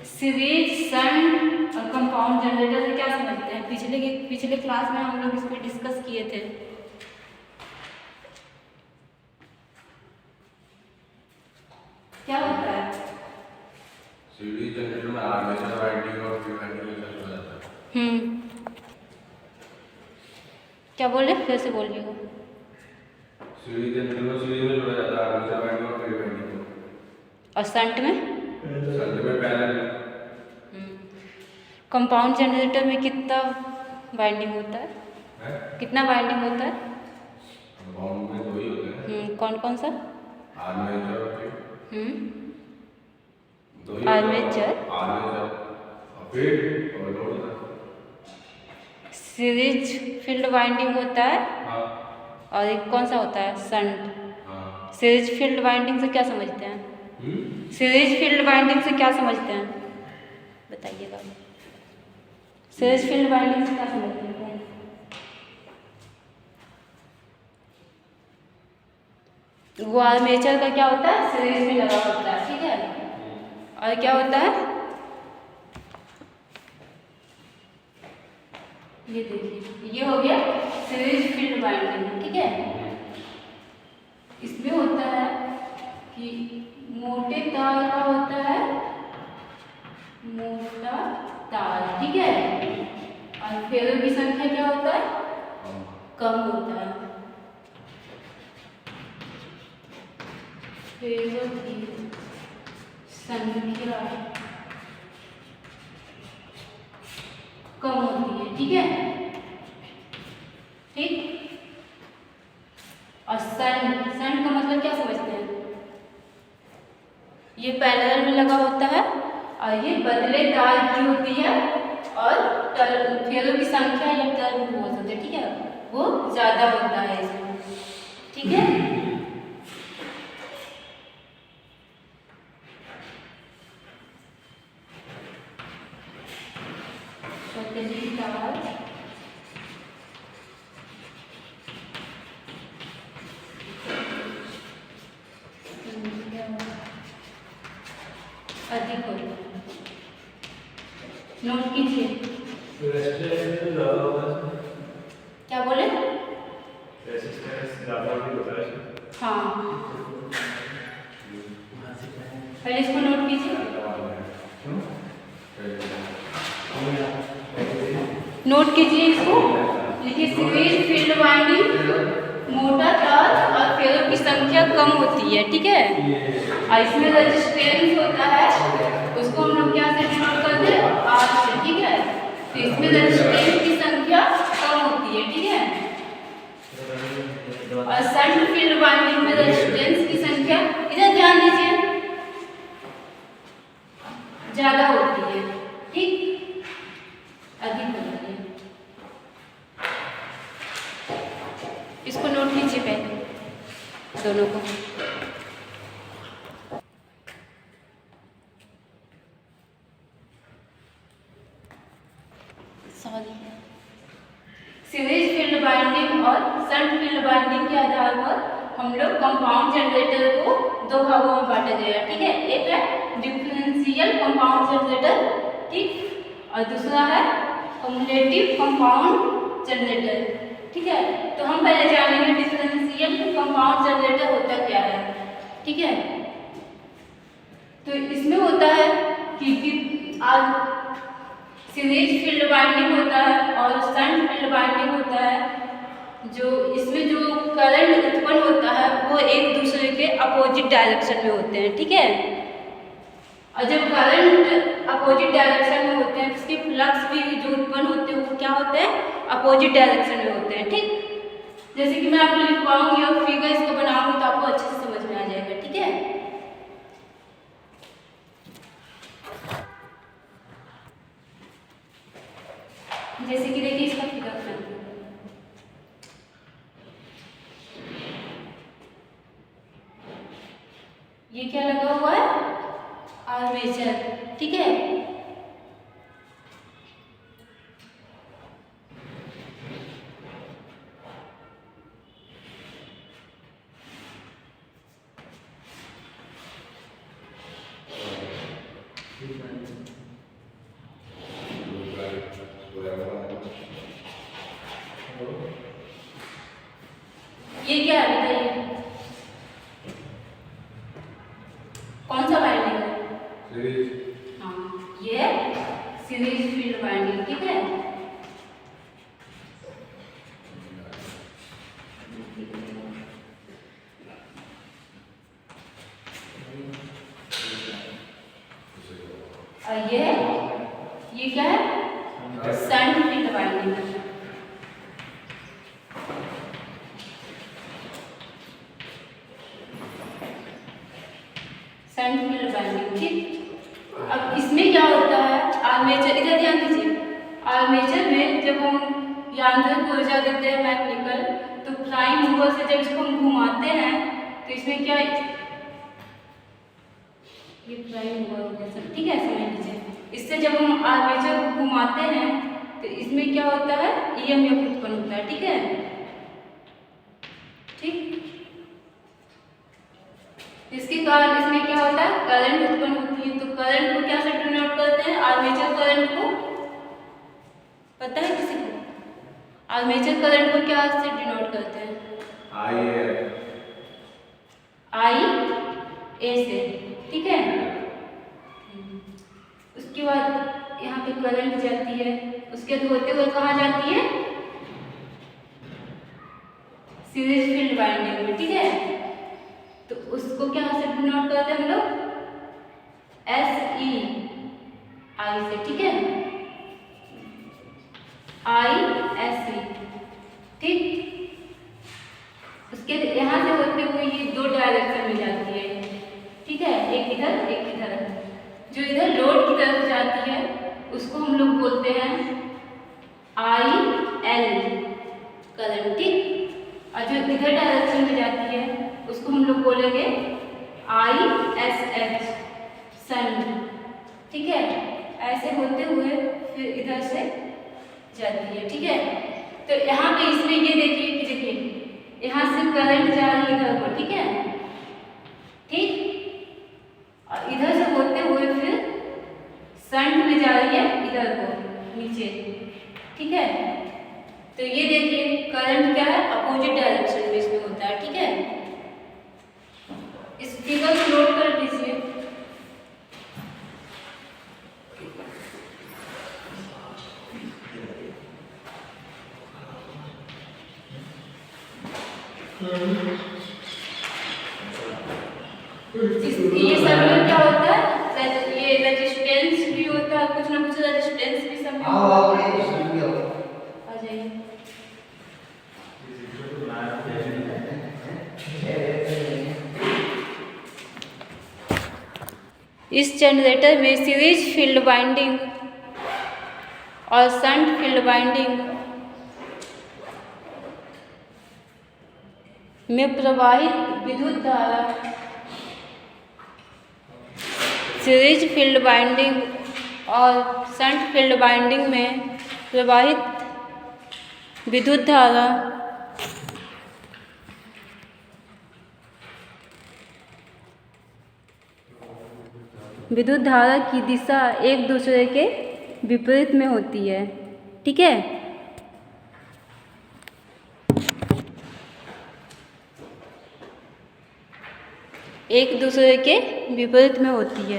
Series shunt और compound generator से क्या समझते हैं? पिछले क्लास में हम लोग इस पर डिस्कस किए थे। क्या होता है? सीरीज जनरेटर में आर्मेचर वाइंडिंग और फील्ड वाइंडिंग का हो जाता है। क्या बोले? फिर से बोलिएगा। सीरीज जनरेटर में सीरीज में जोड़ा जाता है आर्मेचर वाइंडिंग और फील्ड वाइंडिंग को। और शंट में? शंट में पैरेलल। कंपाउंड जनरेटर में कितना वाइंडिंग होता है? कितना वाइंडिंग होता है? कंपाउंड में दो ही होते हैं। कौन कौन सा? आर्मेचर और फील्ड। दो ही आर्मेचर और फील्ड और लोड होता है। सीरीज फील्ड वाइंडिंग होता है। हाँ। और एक कौन सा होता है? शंट। हाँ। सीरीज फील्ड वाइंडिंग से क्या समझते हैं? सीरीज फील्ड वाइंडिंग से क्या समझते हैं? बताइएगा। सीरीज फील्ड वाइंडिंग से क्या समझते हैं? वो आर्मेचर का क्या होता है? सीरीज में लगा होता है, ठीक है। और क्या होता है? ये देखिए, ये हो गया सीरीज फील्ड वाइंडिंग, ठीक है। इसमें होता है कि मोटे तार का होता है मोटा तार, ठीक है। और फेरों की संख्या क्या होता है? कम होता है। फेरों की संख्या कम होती है, ठीक है। ठीक। और सन का मतलब क्या समझते हैं? ये पैरेलल में लगा होता है और ये बदले तार की होती है और फेरों की संख्या या टर्न बोल सकते हैं, ठीक है, वो ज्यादा होता है इसमें, ठीक है। अधिक होता है। नोट कीजिए। क्या बोले? हाँ, पहले इसको नोट कीजिए। नोट कीजिए इसको। देखिए, सीरीज फील्ड वाइंडिंग, मोटा तार और फेरों की संख्या कम होती है, ठीक है। और इसमें रेजिस्टेंस होता है, उसको हम लोग क्या से डिनोट करते हैं? आर से, ठीक है। तो इसमें रेजिस्टेंस की संख्या कम होती है, ठीक है। और शंट फील्ड वाइंडिंग में रेजिस्टेंस की संख्या, इधर ध्यान दीजिए, ज्यादा होती है, ठीक, अधिक होती है। इसको नोट कीजिए पहले, दोनों को। सीरीज फील्ड वाइंडिंग और शंट फील्ड वाइंडिंग के आधार पर हम लोग कंपाउंड जनरेटर को दो भागों में बांटा जाएगा, ठीक है। एक है डिफरेंशियल कंपाउंड जनरेटर, ठीक, और दूसरा है कम्युलेटिव कंपाउंड जनरेटर, ठीक है। तो हम पहले जानेंगे डिफरेंशियल कंपाउंड जनरेटर होता क्या है, ठीक है। तो इसमें होता है कि आज सीरीज फील्ड वाइंडिंग होता है और शंट फील्ड वाइंडिंग होता है। जो इसमें जो करंट उत्पन्न होता है वो एक दूसरे के अपोजिट डायरेक्शन में होते हैं, ठीक है। और जब करंट अपोजिट डायरेक्शन में होते हैं, इसके फ्लक्स भी जो उत्पन्न होते हैं वो क्या होते हैं? अपोजिट डायरेक्शन में होते हैं, ठीक। जैसे कि मैं आपको लिखवाऊंगी और फिगर इसको बनाऊंगी तो आपको अच्छे से समझ में आ जाएगा, ठीक है। जैसे कि देखिए, इसका फिगर बनाते हैं। ये क्या लगा हुआ है? आर्मेचर, ठीक है। ये क्या है बताइए, कौन सा बाइंडिंग है? सीरीज। हाँ, ये सीरीज फील्ड बाइंडिंग, ठीक है। और ये क्या है? शंट फील्ड बाइंडिंग है। शंट फील्ड बाइंडिंग, ठीक। अब इसमें क्या होता है, आर्मेचर, इधर ध्यान दीजिए। आर्मेचर में जब हम यांत्रिक ऊर्जा देते हैं मैकेनिकल, तो प्राइम मूवर से जब इसको हम घुमाते हैं तो इसमें क्या, ये प्राइम मूवर हो गया सब, ठीक है, समझ लीजिए। इससे जब हम आर्मेचर को घुमाते हैं तो इसमें क्या होता है, ईएमएफ उत्पन्न होता है, ठीक है, ठीक। इसके कारण इसमें क्या होता है, करंट उत्पन्न होती है। तो करंट को क्या से डिनोट करते हैं, आर्मेचर करंट को, पता है किसी को? आर्मेचर करंट को क्या से डिनोट करते हैं? आई ए से, ठीक है। उसके बाद यहाँ पे करंट जाती है, उसके बाद होते हुए कहाँ जाती है, सीरीज फील्ड बाइंडिंग में, ठीक है। तो उसको क्या से डिनोट करते हैं हम लोग, एस ई आई से, ठीक है, आई एस ई, ठीक। उसके यहाँ से होते हुए ये दो डायरेक्शन में जाती है, ठीक है, एक इधर एक इधर। जो इधर लोड की तरफ जाती है उसको हम लोग बोलते हैं आई एल करंट, ठीक। और जो इधर डायरेक्शन में जाती है उसको हम लोग बोलेंगे आई एस एच शंट, ठीक है। ऐसे होते हुए फिर इधर से जाती है, ठीक है। तो यहाँ पे इसमें ये देखिए कि देखिए यहाँ से करंट जा रही है इधर को, ठीक है, ठीक। और इधर से होते हुए फिर शंट में जा रही है इधर को नीचे, ठीक है। तो ये देखिए करंट क्या है, अपोजिट डायरेक्शन में इसमें होता है, ठीक है। इस फिगर को नोट कर लीजिए। ये सब में क्या होता है, ये रेजिस्टेंस भी होता है, कुछ ना कुछ रेजिस्टेंस भी सब में होता है। आ जाइए। इस जनरेटर में सीरीज फील्ड बाइंडिंग और शंट फील्ड बाइंडिंग में प्रवाहित विद्युत धारा, सीरीज फील्ड बाइंडिंग और शंट फील्ड बाइंडिंग में प्रवाहित विद्युत धारा की दिशा एक दूसरे के विपरीत में होती है, ठीक है। एक दूसरे के विपरीत में होती है।